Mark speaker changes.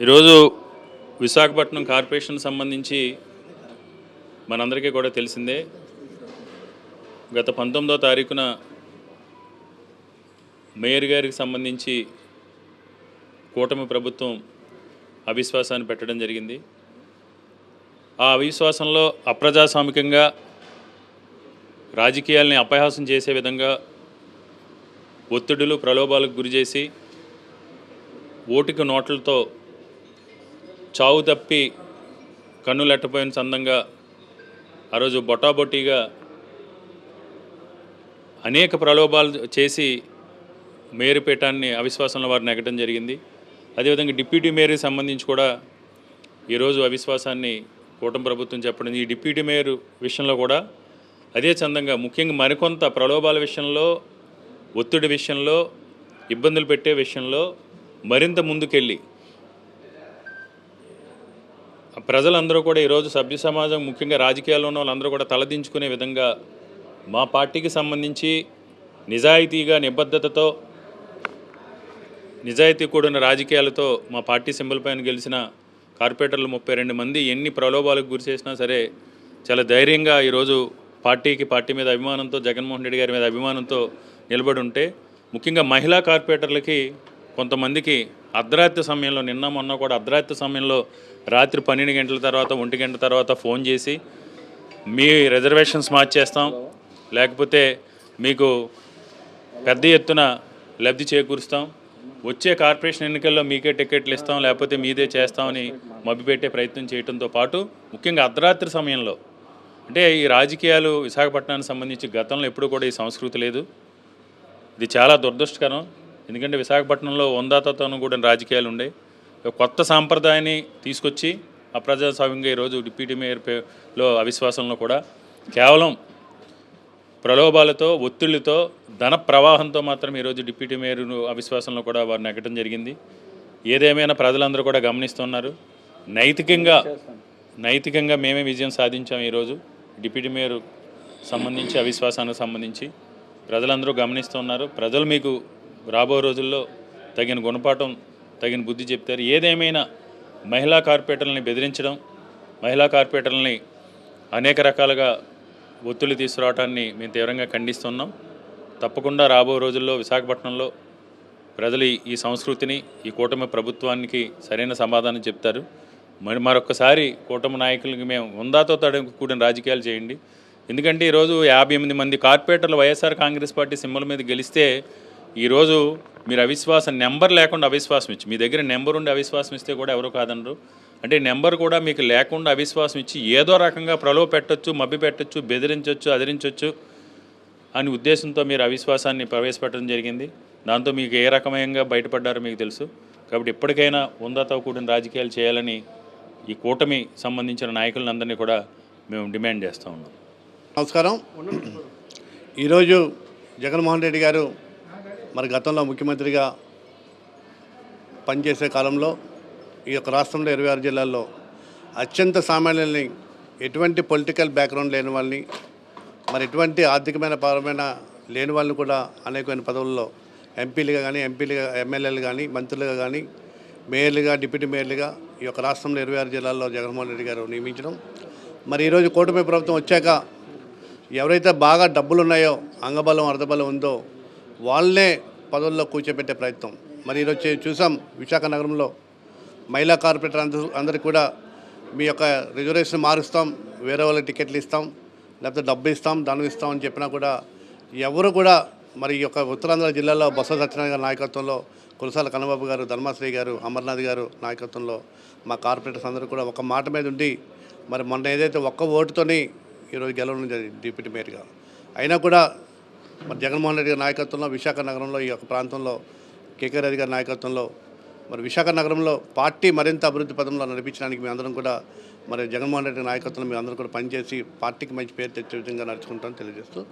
Speaker 1: ఈరోజు విశాఖపట్నం కార్పొరేషన్ సంబంధించి మనందరికీ కూడా తెలిసిందే. గత 19వ తారీఖున మేయర్ గారికి సంబంధించి కూటమి ప్రభుత్వం అవిశ్వాసాన్ని పెట్టడం జరిగింది. ఆ అవిశ్వాసంలో అప్రజాస్వామికంగా రాజకీయాల్ని అపహాస్యం చేసే విధంగా ఒత్తిడులు ప్రలోభాలకు గురిచేసి ఓటుకు నోట్లతో చావు తప్పి కన్నులెట్టపోయిన సందంగా ఆ రోజు బొటాబొటీగా అనేక ప్రలోభాలు చేసి మేయర్ పీఠాన్ని అవిశ్వాసంలో వారిని నెగ్గడం జరిగింది. అదేవిధంగా డిప్యూటీ మేయర్కి సంబంధించి కూడా ఈరోజు అవిశ్వాసాన్ని కూటమి ప్రభుత్వం చెప్పడం. ఈ డిప్యూటీ మేయర్ విషయంలో కూడా అదే చందంగా ముఖ్యంగా మరికొంత ప్రలోభాల విషయంలో, ఒత్తిడి విషయంలో, ఇబ్బందులు పెట్టే విషయంలో మరింత ముందుకెళ్ళి ప్రజలందరూ కూడా ఈరోజు సభ్య సమాజం ముఖ్యంగా రాజకీయాల్లో ఉన్న వాళ్ళందరూ కూడా తలదించుకునే విధంగా మా పార్టీకి సంబంధించి నిజాయితీగా నిబద్ధతతో నిజాయితీ కూడిన రాజకీయాలతో మా పార్టీ సింబల్ పైన గెలిచిన కార్పొరేటర్లు 32 మంది ఎన్ని ప్రలోభాలకు గురి చేసినా సరే చాలా ధైర్యంగా ఈరోజు పార్టీ మీద అభిమానంతో, జగన్మోహన్ రెడ్డి గారి మీద అభిమానంతో నిలబడి ఉంటే, ముఖ్యంగా మహిళా కార్పొరేటర్లకి కొంతమందికి అర్ధరాత్రి సమయంలో, నిన్న మొన్న కూడా అర్ధరాత్రి సమయంలో రాత్రి 12 గంటల తర్వాత 1 గంట తర్వాత ఫోన్ చేసి మీ రిజర్వేషన్స్ మార్చేస్తాం, లేకపోతే మీకు పెద్ద ఎత్తున లబ్ధి చేకూరుస్తాం, వచ్చే కార్పొరేషన్ ఎన్నికల్లో మీకే టికెట్లు ఇస్తాం, లేకపోతే మీదే చేస్తామని మభ్యపెట్టే ప్రయత్నం చేయడంతో పాటు ముఖ్యంగా అర్ధరాత్రి సమయంలో, అంటే ఈ రాజకీయాలు విశాఖపట్నానికి సంబంధించి గతంలో ఎప్పుడూ కూడా ఈ సంస్కృతి లేదు. ఇది చాలా దురదృష్టకరం. ఎందుకంటే విశాఖపట్నంలో వందాతత్వం కూడా రాజకీయాలు ఉండే కొత్త సాంప్రదాయాన్ని తీసుకొచ్చి అప్రజాస్వామ్యంగా ఈరోజు డిప్యూటీ మేయర్లో అవిశ్వాసంలో కూడా కేవలం ప్రలోభాలతో, ఒత్తిళ్లతో, ధన ప్రవాహంతో మాత్రం ఈరోజు డిప్యూటీ మేయర్ అవిశ్వాసంలో కూడా వారు నెగ్గడం జరిగింది. ఏదేమైనా ప్రజలందరూ కూడా గమనిస్తున్నారు. నైతికంగా మేమే విజయం సాధించాం. ఈరోజు డిప్యూటీ మేయర్ సంబంధించి అవిశ్వాసానికి సంబంధించి ప్రజలందరూ గమనిస్తున్నారు. ప్రజలు మీకు రాబో రోజుల్లో తగిన గుణపాఠం, తగిన బుద్ధి చెప్తారు. ఏదేమైనా మహిళా కార్పొరేటర్లని బెదిరించడం, మహిళా కార్పొరేటర్లని అనేక రకాలుగా ఒత్తిళ్లు తీసుకురావడాన్ని మేము తీవ్రంగా ఖండిస్తున్నాం. తప్పకుండా రాబో రోజుల్లో విశాఖపట్నంలో ప్రజలు ఈ సంస్కృతిని, ఈ కూటమి ప్రభుత్వానికి సరైన సమాధానం చెప్తారు. మరొకసారి కూటమి నాయకులకి మేము ఉందాతో కూడిన రాజకీయాలు చేయండి. ఎందుకంటే ఈరోజు 58 మంది కార్పొరేటర్లు వైఎస్ఆర్ కాంగ్రెస్ పార్టీ సింబల్ మీద గెలిస్తే ఈరోజు మీరు అవిశ్వాసం నెంబర్ లేకుండా అవిశ్వాసం ఇచ్చి, మీ దగ్గర నెంబర్ ఉండి అవిశ్వాసం ఇస్తే కూడా ఎవరు కాదనరు. అంటే నెంబర్ కూడా మీకు లేకుండా అవిశ్వాసం ఇచ్చి ఏదో రకంగా ప్రలోభ పెట్టచ్చు, మభ్య పెట్టచ్చు, బెదిరించవచ్చు, అదిరించవచ్చు అని ఉద్దేశంతో మీరు అవిశ్వాసాన్ని ప్రవేశపెట్టడం జరిగింది. దాంతో మీకు ఏ రకమైన బయటపడ్డారో మీకు తెలుసు. కాబట్టి ఇప్పటికైనా ఉందాతో కూడిన రాజకీయాలు చేయాలని ఈ కూటమి సంబంధించిన నాయకులందరినీ కూడా మేము డిమాండ్ చేస్తూ ఉన్నాం.
Speaker 2: నమస్కారం. ఈరోజు జగన్మోహన్ రెడ్డి గారు మరి గతంలో ముఖ్యమంత్రిగా పనిచేసే కాలంలో ఈ యొక్క రాష్ట్రంలో 26 జిల్లాల్లో అత్యంత సామాన్యుల్ని, ఎటువంటి పొలిటికల్ బ్యాక్గ్రౌండ్ లేని వాళ్ళని, మరి ఎటువంటి ఆర్థికమైన పరమైన లేని వాళ్ళని కూడా అనేకమైన పదవుల్లో ఎంపీలుగా కానీ, ఎమ్మెల్యేలు కానీ, మంత్రులుగా కానీ, మేయర్లుగా, డిప్యూటీ మేయర్లుగా ఈ యొక్క రాష్ట్రంలో 26 జిల్లాల్లో జగన్మోహన్ రెడ్డి గారు నియమించడం. మరి ఈరోజు కూటమి ప్రభుత్వం వచ్చాక ఎవరైతే బాగా డబ్బులు ఉన్నాయో, అంగబలం అర్ధబలం ఉందో వాళ్ళనే పదవుల్లో కూర్చోబెట్టే ప్రయత్నం. మరి ఈరోజు చూసాం విశాఖ నగరంలో మహిళా కార్పొరేటర్ అందరికీ కూడా మీ యొక్క రిజర్వేషన్ మారుస్తాం, వేరే వాళ్ళకి టికెట్లు ఇస్తాం, లేకపోతే డబ్బు ఇస్తాం, ధనం ఇస్తాం అని చెప్పినా కూడా ఎవరు కూడా మరి ఈ యొక్క ఉత్తరాంధ్ర జిల్లాలో బొత్స సత్యనారాయణ గారి నాయకత్వంలో, కులసాల కన్నబాబు గారు, ధర్మాశ్రీ గారు, అమర్నాథ్ గారు నాయకత్వంలో మా కార్పొరేటర్స్ అందరూ కూడా ఒక మాట మీద ఉండి మరి మొన్న ఏదైతే ఒక్క ఓటుతోని ఈరోజు గెలవడం జరిగింది డిప్యూటీ మేయర్గా. అయినా కూడా మరి జగన్మోహన్ రెడ్డి గారి నాయకత్వంలో విశాఖ నగరంలో ఈ యొక్క ప్రాంతంలో కేకే రెడ్డి గారి నాయకత్వంలో మరి విశాఖ నగరంలో పార్టీ మరింత అభివృద్ధి పదంలో నడిపించడానికి మేమందరం కూడా మరి జగన్మోహన్ రెడ్డి నాయకత్వంలో మేమందరం కూడా పనిచేసి పార్టీకి మంచి పేరు తెచ్చే విధంగా నడుచుకుంటామని తెలియజేస్తూ